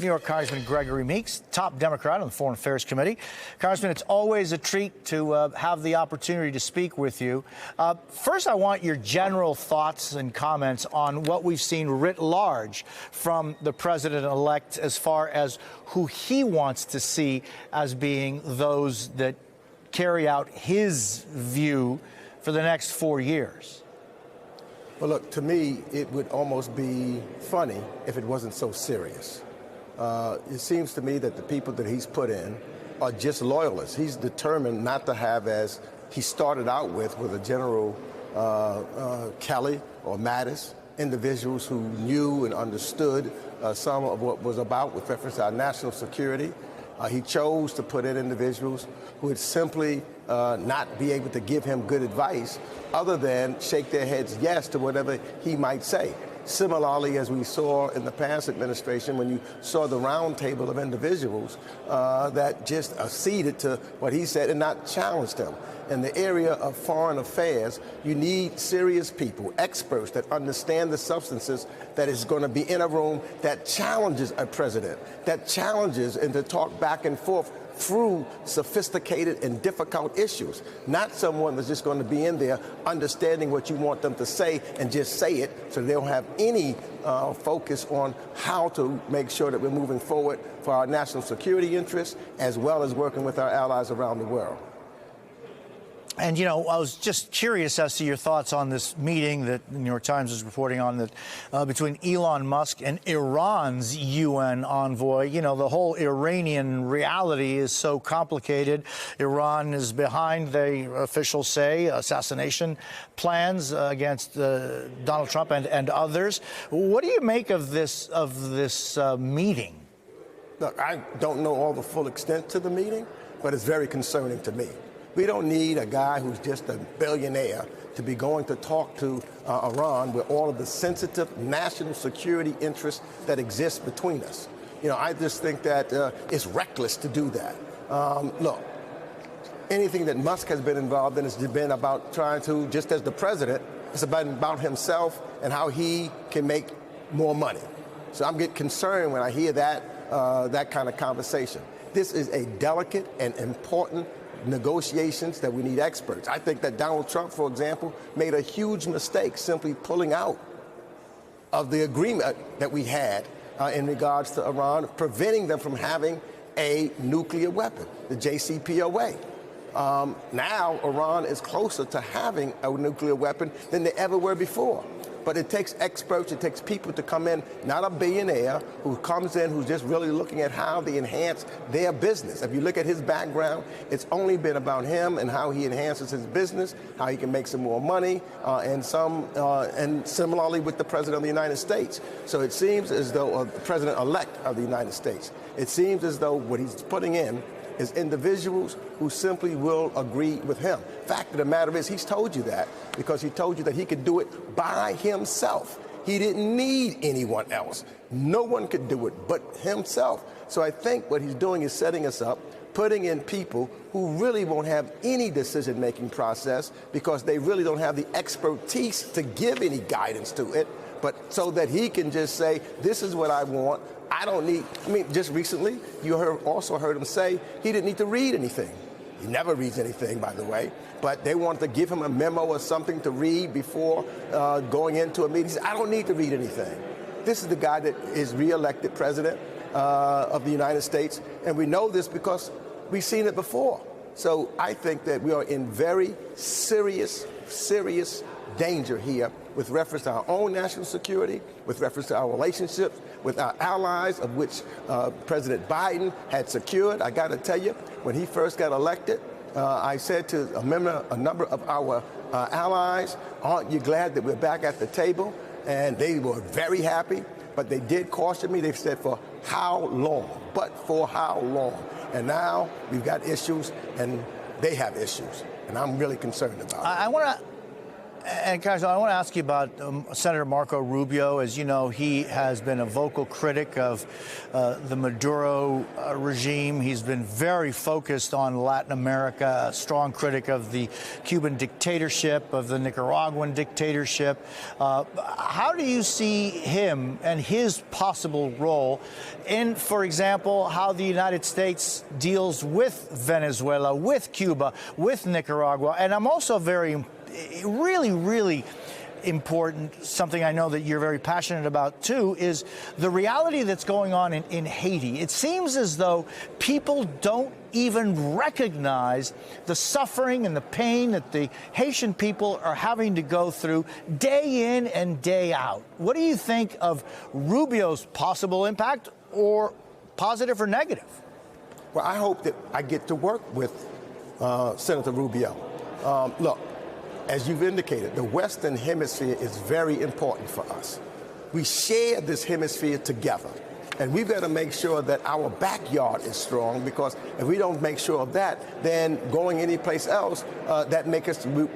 New York Congressman Gregory Meeks, top Democrat on the Foreign Affairs Committee. Congressman, it's always a treat to have the opportunity to speak with you. First, I want your general thoughts and comments on what we've seen writ large from the president-elect as far as who he wants to see as being those that carry out his view for the next 4 years. Well, look, to me, it would almost be funny if it wasn't so serious. It seems to me that the people that he's put in are just loyalists. He's determined not to have, as he started out with a General Kelly or Mattis, individuals who knew and understood some of what was about with reference to our national security. He chose to put in individuals who would simply not be able to give him good advice other than shake their heads yes to whatever he might say. Similarly, as we saw in the past administration, when you saw the round table of individuals that just acceded to what he said and not challenged him. In the area of foreign affairs, you need serious people, experts that understand the substances that is going to be in a room that challenges a president, that challenges and to talk back and forth through sophisticated and difficult issues, not someone that's just going to be in there understanding what you want them to say and just say it so they don't have any focus on how to make sure that we're moving forward for our national security interests as well as working with our allies around the world. And, you know, I was just curious as to your thoughts on this meeting that the New York Times is reporting on that between Elon Musk and Iran's UN envoy. You know, the whole Iranian reality is so complicated. Iran is behind, they officials say, assassination plans against Donald Trump and others. What do you make of this meeting? Look, I don't know all the full extent to the meeting, but it's very concerning to me. We don't need a guy who's just a billionaire to be going to talk to Iran with all of the sensitive national security interests that exist between us. You know, I just think that it's reckless to do that. Look, anything that Musk has been involved in has been about trying to, just as the president, it's about himself and how he can make more money. So I'm getting concerned when I hear that kind of conversation. This is a delicate and important negotiations that we need experts. I think that Donald Trump, for example, made a huge mistake simply pulling out of the agreement that we had in regards to Iran, preventing them from having a nuclear weapon, the JCPOA. Now Iran is closer to having a nuclear weapon than they ever were before. But it takes experts, it takes people to come in, not a billionaire who comes in who's just really looking at how they enhance their business. If you look at his background, it's only been about him and how he enhances his business, how he can make some more money, and similarly with the President of the United States. So it seems as though the President-elect of the United States, it seems as though what he's putting in is individuals who simply will agree with him. Fact of the matter is, he's told you that because he told you that he could do it by himself. He didn't need anyone else. No one could do it but himself. So I think what he's doing is setting us up, putting in people who really won't have any decision-making process because they really don't have the expertise to give any guidance to it, but so that he can just say, this is what I want. I don't need, just recently, you also heard him say he didn't need to read anything. He never reads anything, by the way, but they wanted to give him a memo or something to read before going into a meeting. He said, I don't need to read anything. This is the guy that is re-elected president of the United States, and we know this because we've seen it before. So I think that we are in very serious danger here with reference to our own national security, with reference to our relationships with our allies, of which President Biden had secured. I got to tell you, when he first got elected, I said to a number of our allies, aren't you glad that we're back at the table? And they were very happy, but they did caution me. They said, for how long? But for how long? And now we've got issues, and they have issues, and I'm really concerned about it. And guys, I want to ask you about Senator Marco Rubio. As you know, he has been a vocal critic of the Maduro regime. He's been very focused on Latin America, a strong critic of the Cuban dictatorship, of the Nicaraguan dictatorship. How do you see him and his possible role in, for example, how the United States deals with Venezuela, with Cuba, with Nicaragua? And I'm also really important, something I know that you're very passionate about too, is the reality that's going on in Haiti. It seems as though people don't even recognize the suffering and the pain that the Haitian people are having to go through day in and day out. What do you think of Rubio's possible impact, or positive or negative? Well, I hope that I get to work with Senator Rubio. Look, as you've indicated, the Western Hemisphere is very important for us. We share this hemisphere together, and we've got to make sure that our backyard is strong, because if we don't make sure of that, then going anyplace else,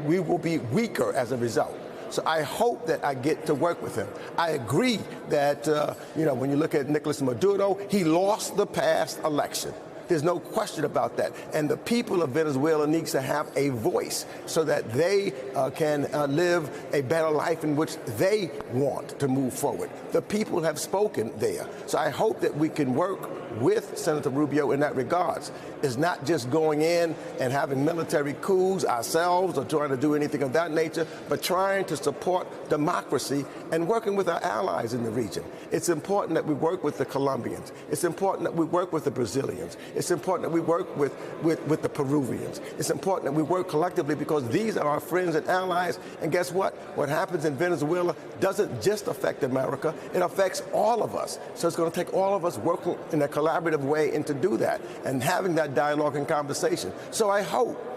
we will be weaker as a result. So I hope that I get to work with him. I agree that, when you look at Nicolas Maduro, he lost the past election. There's no question about that. And the people of Venezuela needs to have a voice so that they can live a better life in which they want to move forward. The people have spoken there. So I hope that we can work with Senator Rubio in that regards. It's not just going in and having military coups ourselves or trying to do anything of that nature, but trying to support democracy and working with our allies in the region. It's important that we work with the Colombians. It's important that we work with the Brazilians. It's important that we work with the Peruvians. It's important that we work collectively, because these are our friends and allies. And guess what? What happens in Venezuela doesn't just affect America. It affects all of us. So it's going to take all of us working in a collaborative way and to do that and having that dialogue and conversation. So I hope,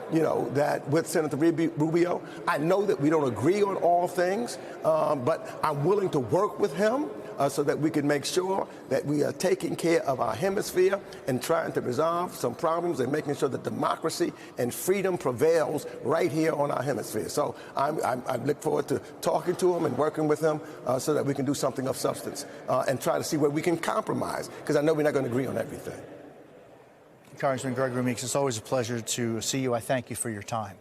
that with Senator Rubio, I know that we don't agree on all things, but I'm willing to work with him so that we can make sure that we are taking care of our hemisphere and trying to resolve some problems and making sure that democracy and freedom prevails right here on our hemisphere. So I look forward to talking to him and working with him so that we can do something of substance and try to see where we can compromise, because I know we're not going to agree on everything. Congressman Gregory Meeks, it's always a pleasure to see you. I thank you for your time.